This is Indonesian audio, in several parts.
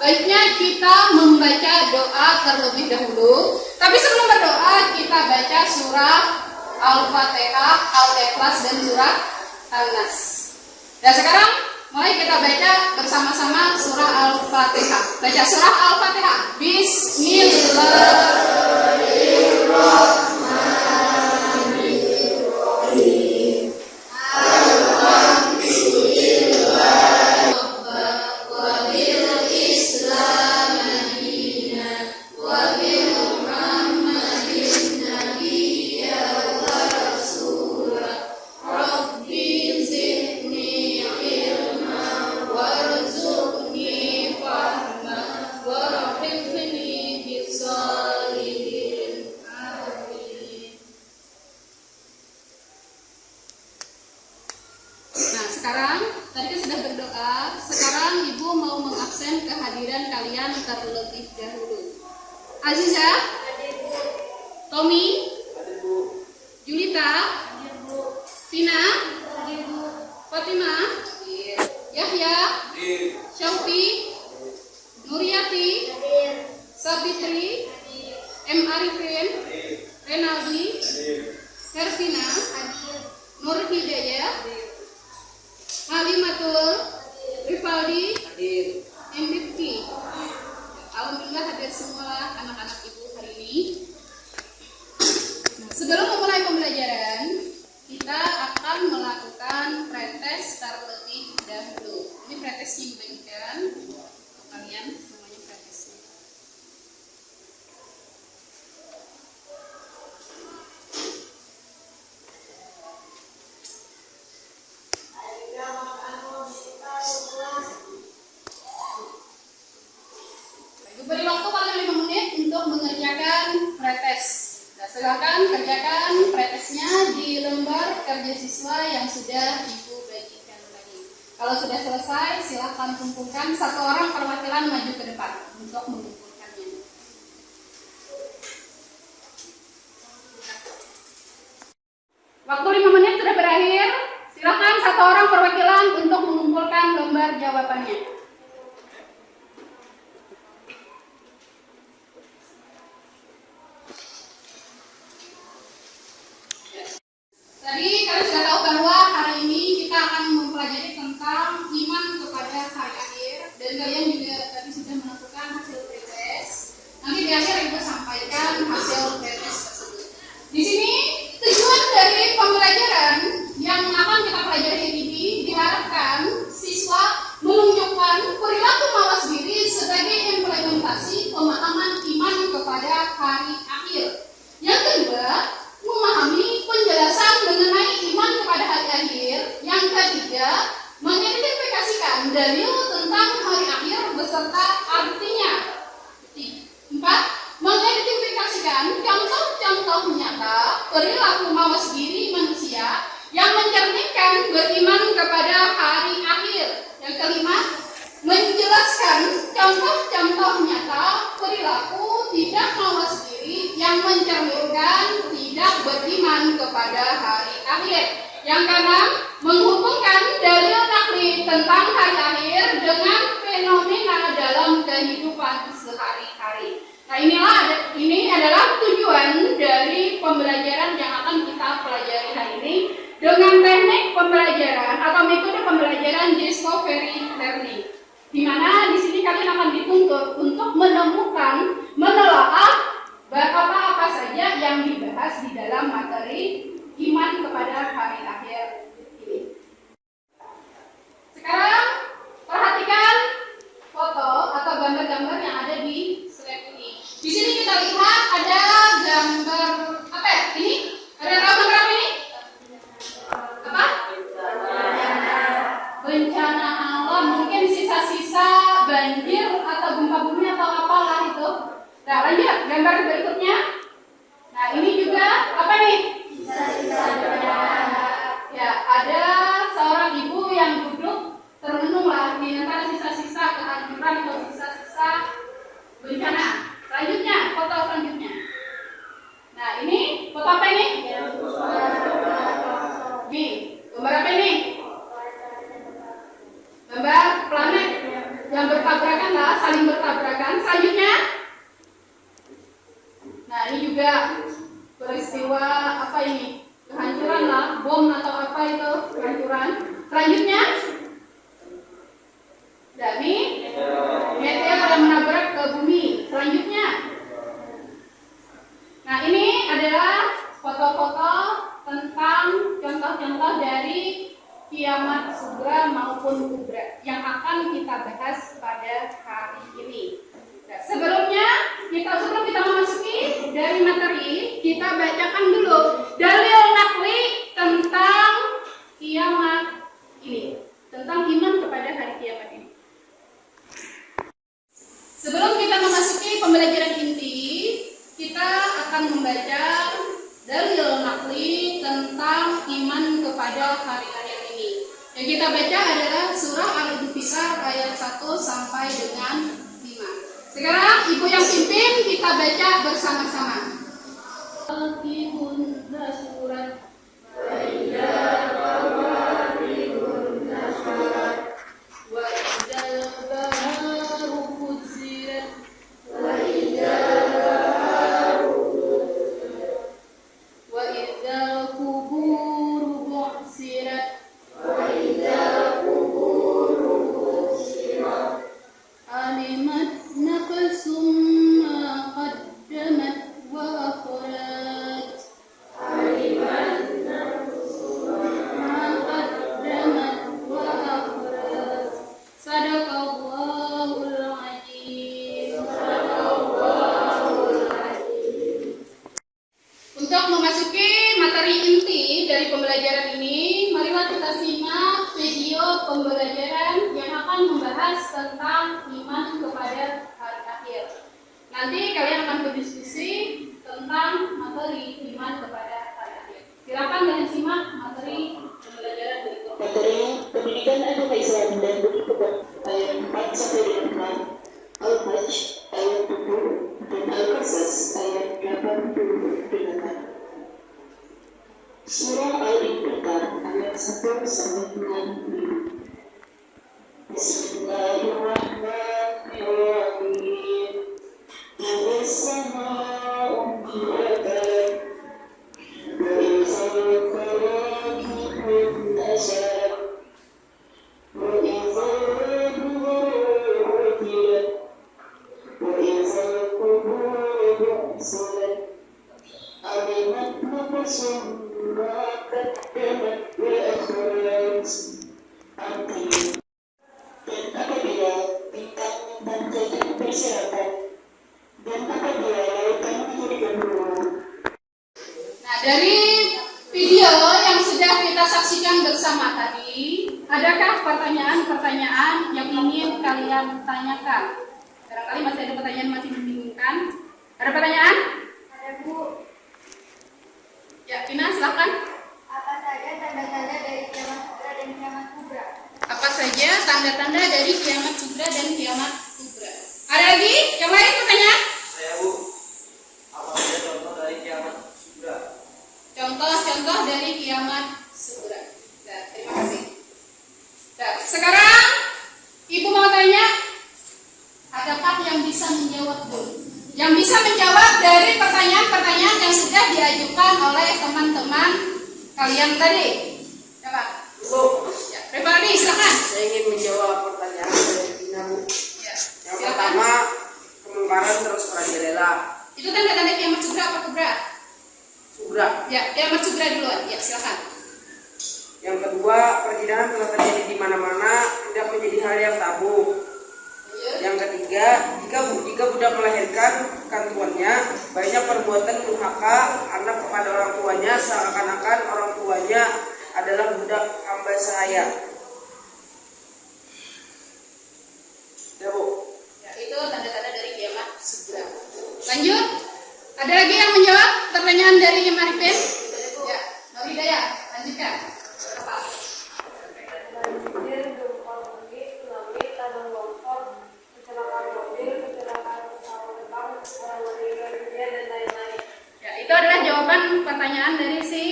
Baiknya kita membaca doa terlebih dahulu. Tapi sebelum berdoa kita baca surah Al-Fatihah, Al-Ikhlas dan surah Al-Nas. Dan sekarang mulai kita baca bersama-sama surah Al-Fatihah. Baca surah Al-Fatihah. Bismillahirrahmanirrahim. Sekarang, tadi kan sudah berdoa. Sekarang Ibu mau mengabsen kehadiran kalian terlebih dahulu. Aziza, Tommy, Julita, Tina, Fatimah, Yahya, Syaufi, Nuriyati, Sabitri, M. Arifin, Renaldi, Hersina, Nur Hidayah, Halimatul, Rifaldi, M. Rifki. Alhamdulillah hadir semua anak-anak Ibu hari ini. Sebelum memulai pembelajaran, kita akan melakukan pretest terlebih dahulu. Ini pretestnya dibagikan untuk kalian semuanya pretestnya. Beri waktu paling 5 menit untuk mengerjakan pretest. Nah, silakan kerjakan pretestnya di lembar kerja siswa yang sudah Ibu bagikan tadi. Kalau sudah selesai, silakan kumpulkan satu orang perwakilan maju ke depan untuk mengumpulkannya. Waktu 5 menit sudah berakhir. Silakan satu orang perwakilan untuk mengumpulkan lembar jawabannya. Tadi kalian sudah tahu bahwa hari ini kita akan mempelajari tentang iman kepada hari akhir, dan kalian juga tadi sudah menentukan hasil pretest. Nanti di akhir Ibu sampaikan hasil pretest tersebut. Di sini tujuan dari pembelajaran yang akan kita pelajari ini diharapkan siswa menunjukkan perilaku mawas diri sebagai implementasi pemahaman iman kepada hari akhir. Yang kedua, memahami penjelasan mengenai iman kepada hari akhir. Yang ketiga, mengidentifikasikan dalil tentang hari akhir beserta artinya. 4. Mengidentifikasikan contoh-contoh nyata perilaku mawas diri manusia yang mencerminkan beriman kepada hari akhir. Yang kelima, menjelaskan contoh-contoh nyata perilaku tidak mawas diri yang mencerminkan tidak beriman kepada hari akhir. Yang keenam, menghubungkan dalil nakli tentang hari akhir dengan fenomena dalam kehidupan sehari-hari. Nah, ini adalah tujuan dari pembelajaran yang akan kita pelajari hari ini dengan teknik pembelajaran atau metode pembelajaran discovery learning. Di mana di sini kalian akan dituntut untuk menemukan, menelaah apa saja yang dibahas di dalam materi iman kepada hari akhir ini. Sekarang perhatikan foto atau gambar-gambar yang ada di slide ini. Di sini kita lihat ada gambar apa ya? Ini ada tahu gambar apa ini? Apa? Bencana alam, mungkin sisa-sisa banjir atau gempa bumi atau apalah itu. Nah, lanjut gambar berikutnya. Nah, ini juga apa nih? Ya, ada seorang ibu yang duduk termenung lah di antara sisa-sisa kehancuran atau sisa-sisa bencana. Selanjutnya, foto selanjutnya. Nah, ini foto apa ini? Nih, gambar apa ini? Gambar planet yang bertabrakan lah, saling bertabrakan. Apa itu kehancuran? Selanjutnya, dari meteor yang menabrak ke bumi. Selanjutnya, nah ini adalah foto-foto tentang contoh-contoh dari kiamat sugra maupun kubra yang akan kita bahas pada hari ini. Nah, sebelum kita memasuki dari materi, kita bacakan dulu dalil nakli tentang kiamat ini, tentang iman kepada hari kiamat ini. Sebelum kita memasuki pembelajaran inti, kita akan membaca dalil nakli tentang iman kepada hari kiamat ini. Yang kita baca adalah surah Al-Infitar ayat 1 sampai dengan 5. Sekarang ibu yang pimpin, kita baca bersama-sama. Surat pembelajaran yang akan membahas tentang iman kepada hari akhir. Nanti kalian akan berdiskusi tentang materi iman kepada hari akhir. Silakan kalian simak materi pembelajaran berikut. Materi pendidikan agama Islam dan budi pekerjaan ayat 4 sampai dengan 6, Al-Hajj ayat 7 dan Al-Qasas ayat 88. Surah Al-Infitar ayat 1 sampai dengan 5. Bismillahirrahmanirrahim. As-samaa'u bi'adab wa izal kawakibun tasar wa izal buruj ujilat wa izal qubur bu'silat alimat nafsun ma qaddamat wa akhirat. Artinya, dan apabila bintang-bintang jadi berserakan, dan apabila lautan menjadi bergelombang. Nah, dari video yang sudah kita saksikan bersama tadi, adakah pertanyaan-pertanyaan yang ingin kalian tanyakan? Barangkali masih ada pertanyaan masih membingungkan. Ada pertanyaan? Ada, Bu. Ya, Tina, silakan. Apa saja tanda-tanda dari kiamat sugra dan kiamat kubra? Apa saja tanda-tanda dari kiamat sugra dan kiamat kubra? Ada lagi? Yang lain pertanyaan? Saya, Bu. Apa saja contoh dari kiamat sugra? Contoh-contoh dari kiamat sugra. Nah, terima kasih. Nah, sekarang Ibu mau tanya, adakah yang bisa menjawab dulu? Yang bisa menjawab dari pertanyaan-pertanyaan yang sudah diajukan oleh teman-teman kalian tadi? Coba. Bu, Ya, Revaldi, silakan. saya ingin menjawab pertanyaan dari Dina, Bu. Ya, Yang silakan. pertama, kemungkaran terus merajalela. Itu tanda-tanda kiamat sugra apa kubra? Sugra. Ya, kiamat sugra duluan. Ya, silakan. Yang kedua, perzinahan telah terjadi di mana-mana, tidak menjadi hal yang tabu. Yang ketiga, jika budak melahirkan tuannya, banyak perbuatan durhaka anak kepada orang tuanya seakan-akan orang tuanya adalah budak hamba sahaya. Ya, Bu. Ya, itu tanda-tanda dari kiamat sugra. Lanjut. Ada lagi yang menjawab pertanyaan dari Maripin? Ya, Mbak Hidayah, lanjutkan. Apa? Banjir, gempa bumi, tsunami, tanah longsor, kecelakaan mobil, kecelakaan pesawat terbang, orang meninggal dunia, dan lain-lain. Ya, itu adalah jawaban pertanyaan dari si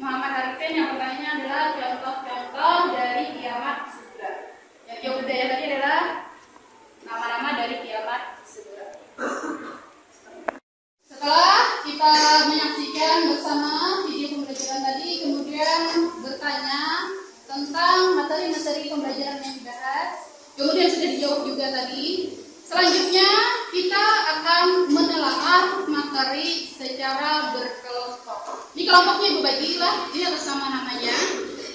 Muhammad Arifin. Yang pertanyaannya adalah contoh-contoh dari materi pembelajaran yang dibahas. Kemudian sudah dijawab juga tadi. Selanjutnya kita akan menelaah materi secara berkelompok. Ini kelompoknya Ibu bagilah, ini atas nama-namanya.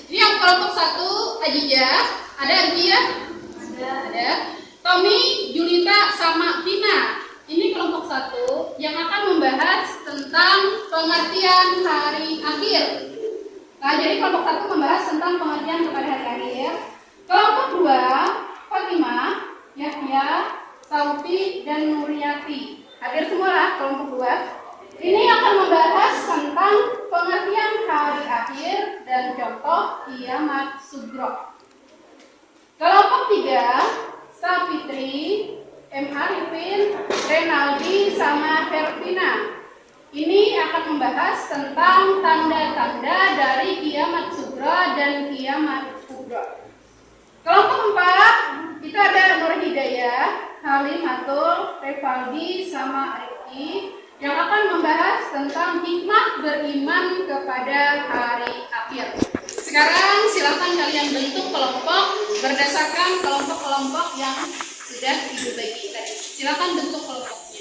Ini yang kelompok 1, Ajijah. Ada Arjia? Ada. Tommy, Julita, sama Vina. Ini kelompok 1 yang akan membahas tentang pengertian hari akhir. Nah, jadi kelompok 1 membahas tentang pengertian kepada hari akhir. Kelompok 2, Fatimah, Yahya, Sauti, dan Nuryati. Hadir semua lah kelompok 2. Ini akan membahas tentang pengertian hari akhir dan contoh kiamat sugro. Kelompok 3, Sapitri, M. Arifin, Renaldi, sama Hervina. Ini akan membahas tentang tanda-tanda dari kiamat sugro dan kiamat kubro. Kelompok 4, itu ada Nur Hidayah, Halimatul, Revaldi, sama Rifki, yang akan membahas tentang hikmah beriman kepada hari akhir. Sekarang silakan kalian bentuk kelompok berdasarkan kelompok-kelompok yang sudah Ibu bagi tadi. Silakan bentuk kelompoknya.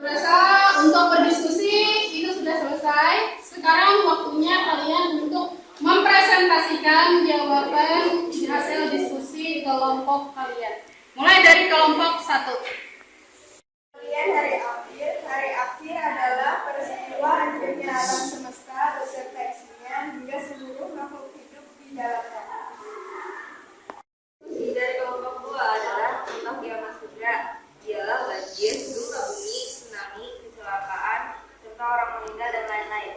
Berasa untuk berdiskusi itu sudah selesai. Sekarang waktunya kalian untuk mempresentasikan jawaban hasil diskusi kelompok kalian. Mulai dari kelompok 1. Kemudian hari akhir adalah peristiwa hancurnya alam semesta beserta isinya hingga seluruh makhluk hidup di dalamnya. Dari kelompok 2 adalah contoh kiamat sugro, ialah banjir, gempa bumi, tsunami, kecelakaan, serta orang meninggal dan lain-lain.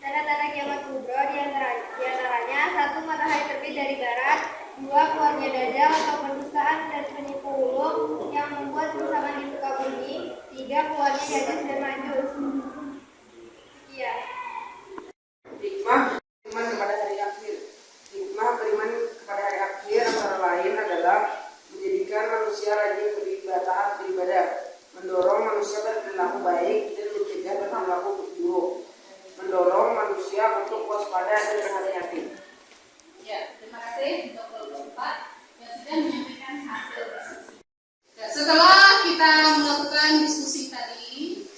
Tanda-tanda kiamat kubro diantaranya 1. Matahari terbit dari barat, 2. Keluarnya dajjal atau pendustaan dan penipu ulung yang membuat kerusakan di muka bumi, 3. Keluarnya Yajus dan Majus. Iya. Hikmah beriman kepada hari akhir. Hikmah beriman kepada hari akhir antara lain adalah menjadikan manusia rajin beribadah, mendorong manusia berperilaku baik dan mencegah berperilaku buruk, mendorong manusia untuk waspada dan berhati-hati. Ya, terima kasih untuk kelompok 4 yang sudah menyampaikan hasil diskusi. Ya, setelah kita melakukan diskusi tadi,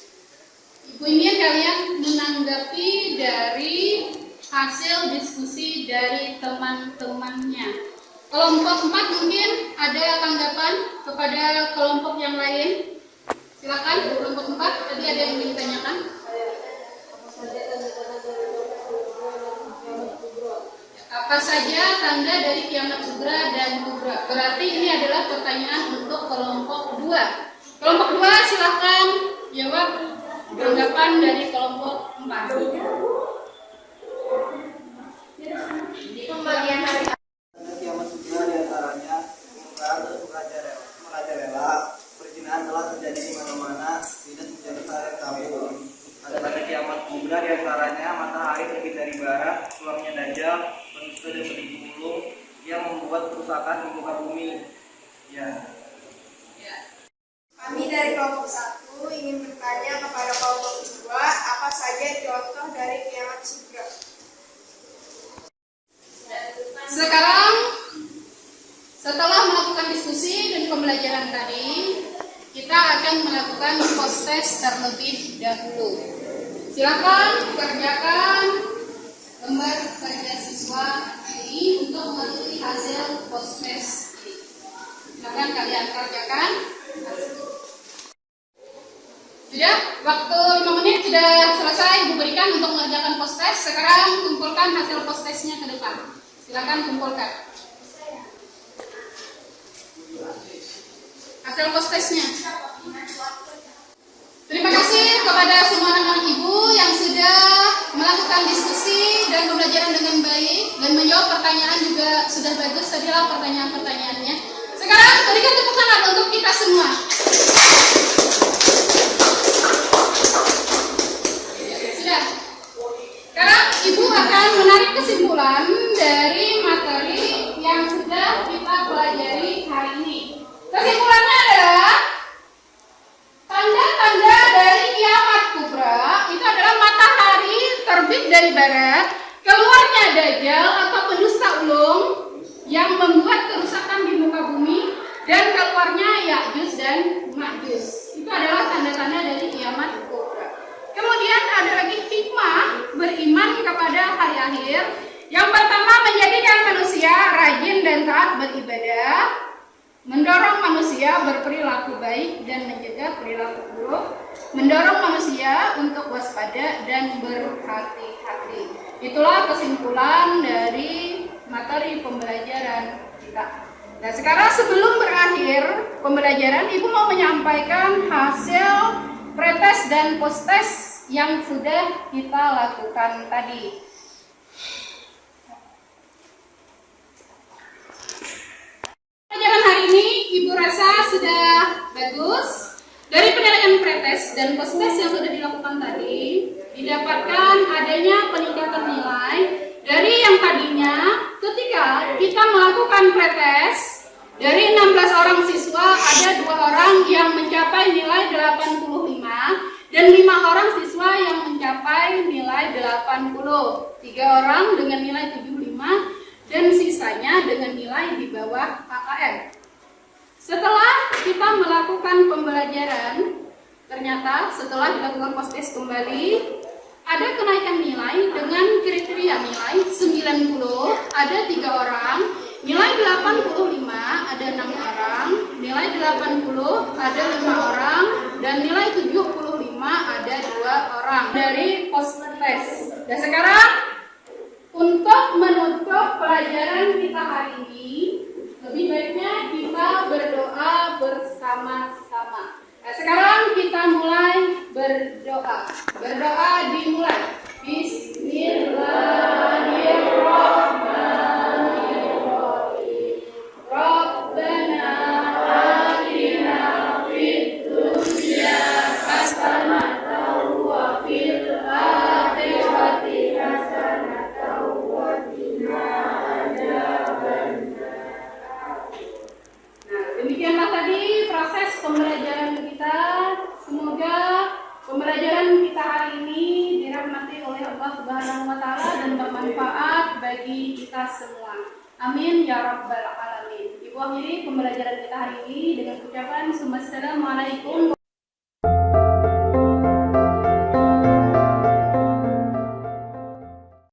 Ibu ingin kalian menanggapi dari hasil diskusi dari teman-temannya. Kelompok 4 mungkin ada tanggapan kepada kelompok yang lain. Silakan kelompok 4, tadi ada yang ingin ditanyakan. Apa saja tanda dari kiamat sugro dan kubro? Berarti ini adalah pertanyaan untuk kelompok 2. Kelompok 2 silakan jawab tanggapan dari kelompok 4. Pembagian hari Kiamat sugro diantaranya merajalela, perzinahan telah terjadi di mana-mana, tidak menjadi hal yang tabu. Ada tanda kiamat kubro diantaranya matahari terbit dari barat, keluarnya dajjal, pendusta dan penipu ulung yang membuat kerusakan di muka bumi. Ya. Kami dari kelompok 1 ingin bertanya kepada kelompok 2, apa saja contoh dari kiamat sugro? Sekarang setelah melakukan diskusi dan pembelajaran tadi, kita akan melakukan post test terlebih dahulu. Silakan kerjakan lembar kerja siswa ini untuk mengikuti hasil post test ini. Silakan kalian kerjakan. Sudah, waktu 5 menit sudah selesai Ibu berikan untuk mengerjakan post test. Sekarang kumpulkan hasil post testnya ke depan. Silakan kumpulkan hasil post testnya. Terima kasih kepada semua anak-anak Ibu yang sudah melakukan diskusi dan pembelajaran dengan baik dan menjawab pertanyaan juga sudah bagus. Tadilah pertanyaan-pertanyaannya. Sekarang berikan tepuk tangan untuk kita semua. Sudah. Sekarang Ibu akan menarik kesimpulan dari materi yang sudah kita pelajari hari ini. Kesimpulannya adalah tanda-tanda dari kiamat kubra itu adalah matahari terbit dari barat, keluarnya Dajjal atau pendusta ulung yang membuat kerusakan di muka bumi, dan keluarnya Ya'juj dan Ma'juj. Itu adalah tanda-tanda dari kiamat kubra. Kemudian ada lagi hikmah beriman kepada hari akhir. Yang pertama, menjadikan manusia rajin dan taat beribadah, mendorong manusia berperilaku baik dan mencegah perilaku buruk, mendorong manusia untuk waspada dan berhati-hati. Itulah kesimpulan dari materi pembelajaran kita. Nah, sekarang sebelum berakhir pembelajaran, Ibu mau menyampaikan hasil pretest dan posttest yang sudah kita lakukan tadi. Pelajaran hari ini Ibu rasa sudah bagus. Dari penilaian pretest dan posttest yang sudah dilakukan tadi, didapatkan adanya peningkatan nilai dari yang tadinya ketika kita melakukan pretest, dari 16 orang siswa ada 2 orang yang mencapai nilai 85 dan 5 orang siswa yang mencapai nilai 80, 3 orang dengan nilai 75 dan sisanya dengan nilai di bawah KKM. Setelah kita melakukan pembelajaran, ternyata setelah dilakukan posttest kembali, ada kenaikan nilai dengan kriteria nilai 90, ada 3 orang, nilai 85 ada 6 orang, nilai 80 ada 5 orang, dan nilai 75 ada 2 orang dari posttest. Dan sekarang untuk menutup pelajaran kita hari ini, lebih baiknya kita berdoa bersama-sama. Nah, sekarang kita mulai berdoa. Berdoa dimulai. Bismillahirrahmanirrahim. Rabbana atina fid dunya hasanatan wa fil akhirati hasanatan wa qina adzabannar. Nah, demikianlah tadi proses pembelajaran kita. Semoga pembelajaran kita hari ini dirahmati oleh Allah Subhanahu wa taala dan bermanfaat bagi kita semua. Amin ya rabbal alamin. Ibu akhiri pembelajaran kita hari ini dengan ucapan Assalamualaikum